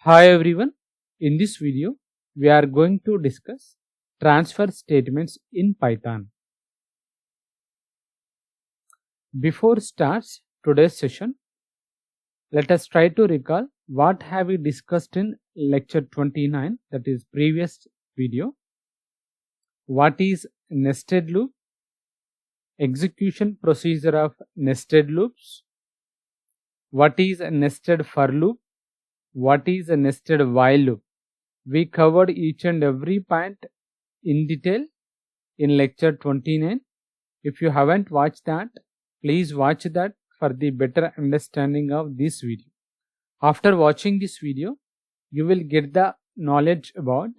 Hi everyone, in this video we are going to discuss transfer statements in Python. Before starts today's session, let us try to recall what have we discussed in lecture 29, that is previous video. What is nested loop, execution procedure of nested loops, what is a nested for loop, what is a nested while loop. We covered each and every point in detail in lecture 29. If you haven't watched that, please watch that for the better understanding of this video. After watching this video, you will get the knowledge about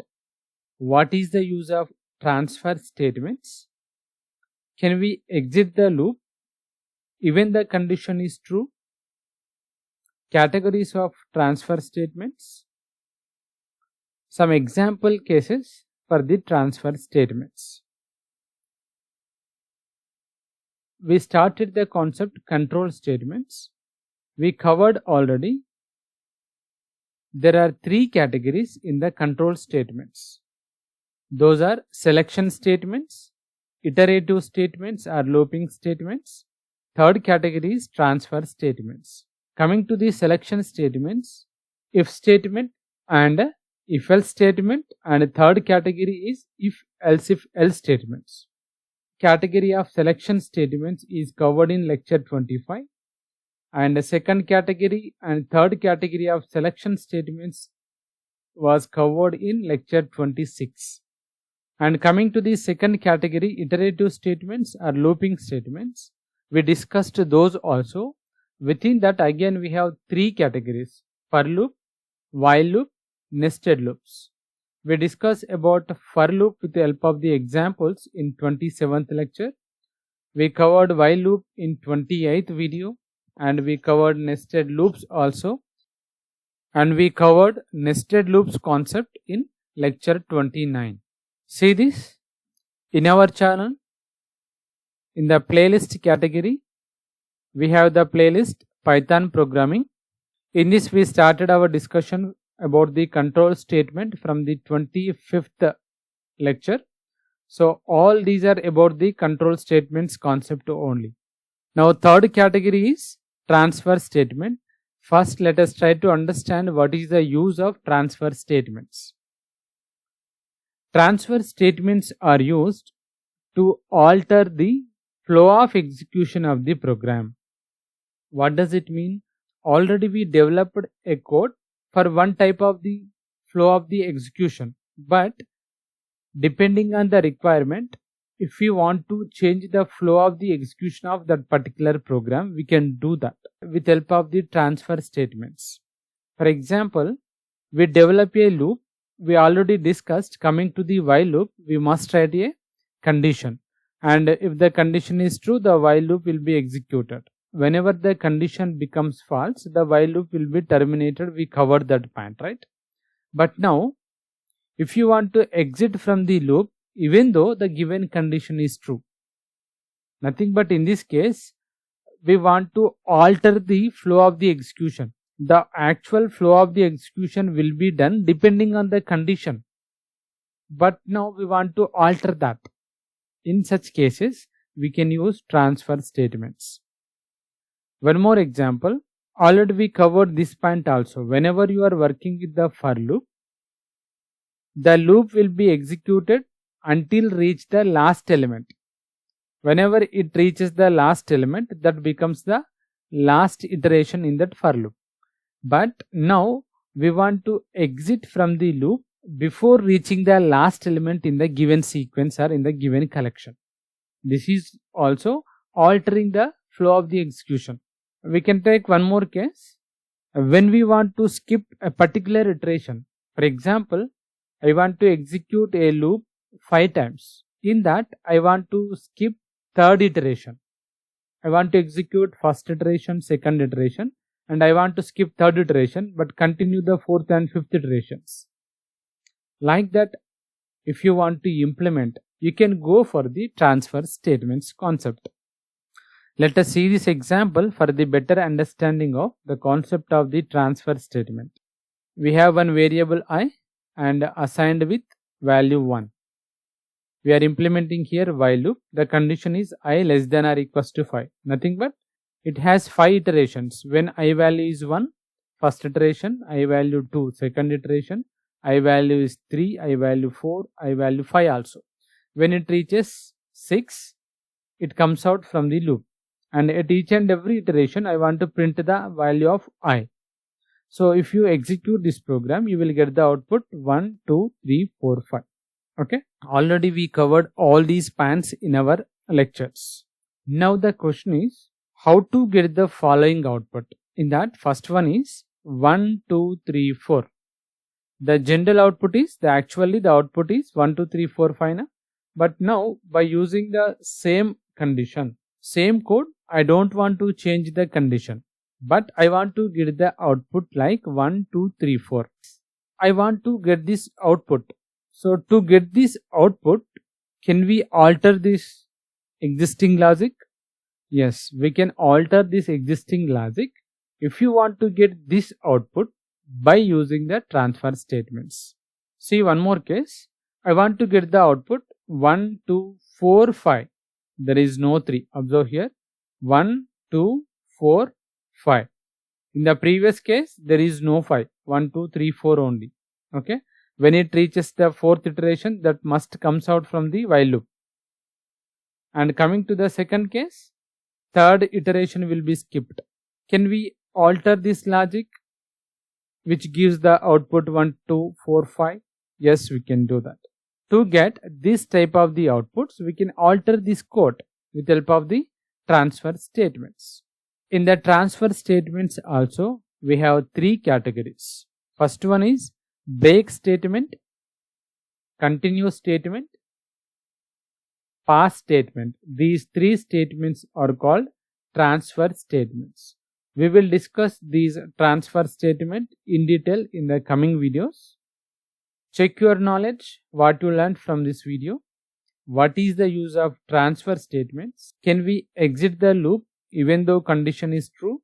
what is the use of transfer statements. Can we exit the loop even the condition is true? Categories of transfer statements. Some example cases for the transfer statements. We started the concept control statements. We covered already. There are three categories in the control statements. Those are selection statements, iterative statements or looping statements. Third category is transfer statements. Coming to the selection statements, if statement and if else statement, and third category is if else statements. Category of selection statements is covered in lecture 25, and the second category and third category of selection statements was covered in lecture 26. And coming to the second category, iterative statements or looping statements, we discussed those also. Within that again we have three categories: for loop, while loop, nested loops. We discussed about for loop with the help of the examples in 27th lecture. We covered while loop in 28th video, and we covered nested loops also, and we covered nested loops concept in lecture 29. See this in our channel. In the playlist category, we have the playlist Python programming. In this we started our discussion about the control statement from the 25th lecture. So all these are about the control statements concept only. Now third category is transfer statement. First let us try to understand what is the use of transfer statements. Transfer statements are used to alter the flow of execution of the program. What does it mean? Already we developed a code for one type of the flow of the execution, but depending on the requirement, if we want to change the flow of the execution of that particular program, we can do that with help of the transfer statements. For example, we develop a loop. We already discussed, coming to the while loop, we must write a condition, and if the condition is true, the while loop will be executed. Whenever the condition becomes false, the while loop will be terminated. We covered that point, right? But now, if you want to exit from the loop, even though the given condition is true, nothing but in this case, we want to alter the flow of the execution. The actual flow of the execution will be done depending on the condition. But now we want to alter that. In such cases, we can use transfer statements. One more example, already we covered this point also. Whenever you are working with the for loop, the loop will be executed until reach the last element. Whenever it reaches the last element, that becomes the last iteration in that for loop. But now we want to exit from the loop before reaching the last element in the given sequence or in the given collection. This is also altering the flow of the execution. We can take one more case. When we want to skip a particular iteration, for example, I want to execute a loop 5 times. In that, I want to skip third iteration. I want to execute first iteration, second iteration, and I want to skip third iteration but continue the fourth and fifth iterations. Like that, if you want to implement, you can go for the transfer statements concept. Let us see this example for the better understanding of the concept of the transfer statement. we have one variable I and assigned with value 1. We are implementing here while loop. The condition is I less than or equals to 5. Nothing but it has 5 iterations. When I value is 1, first iteration, I value 2, second iteration, I value is 3, I value 4, I value 5 also. When it reaches 6, it comes out from the loop. And at each and every iteration, I want to print the value of I. So if you execute this program, you will get the output 1, 2, 3, 4, 5. Okay. Already we covered all these spans in our lectures. Now the question is how to get the following output. In that, first one is 1, 2, 3, 4. The general output is actually the output is 1, 2, 3, 4, 5. But now by using the same condition, same code, I don't want to change the condition, but I want to get the output like 1, 2, 3, 4. I want to get this output. So to get this output, can we alter this existing logic? Yes, we can alter this existing logic if you want to get this output by using the transfer statements. See one more case. I want to get the output 1, 2, 4, 5. There is no 3. Observe here. 1, 2, 4, 5. In the previous case, there is no 5. 1, 2, 3, 4 only. Okay. When it reaches the fourth iteration, that must comes out from the while loop. And coming to the second case, third iteration will be skipped. Can we alter this logic which gives the output 1, 2, 4, 5? Yes, we can do that. To get this type of the outputs, we can alter this code with help of the transfer statements. In the transfer statements also, we have 3 categories. First one is break statement, continue statement, pass statement. These 3 statements are called transfer statements. We will discuss these transfer statements in detail in the coming videos. Check your knowledge, what you learned from this video. What is the use of transfer statements? Can we exit the loop even though condition is true?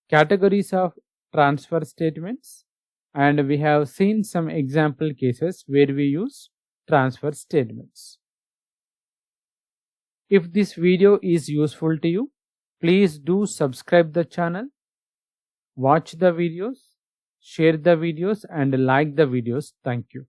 Categories of transfer statements. And we have seen some example cases where we use transfer statements. If this video is useful to you, please do subscribe the channel, watch the videos, share the videos and like the videos. Thank you.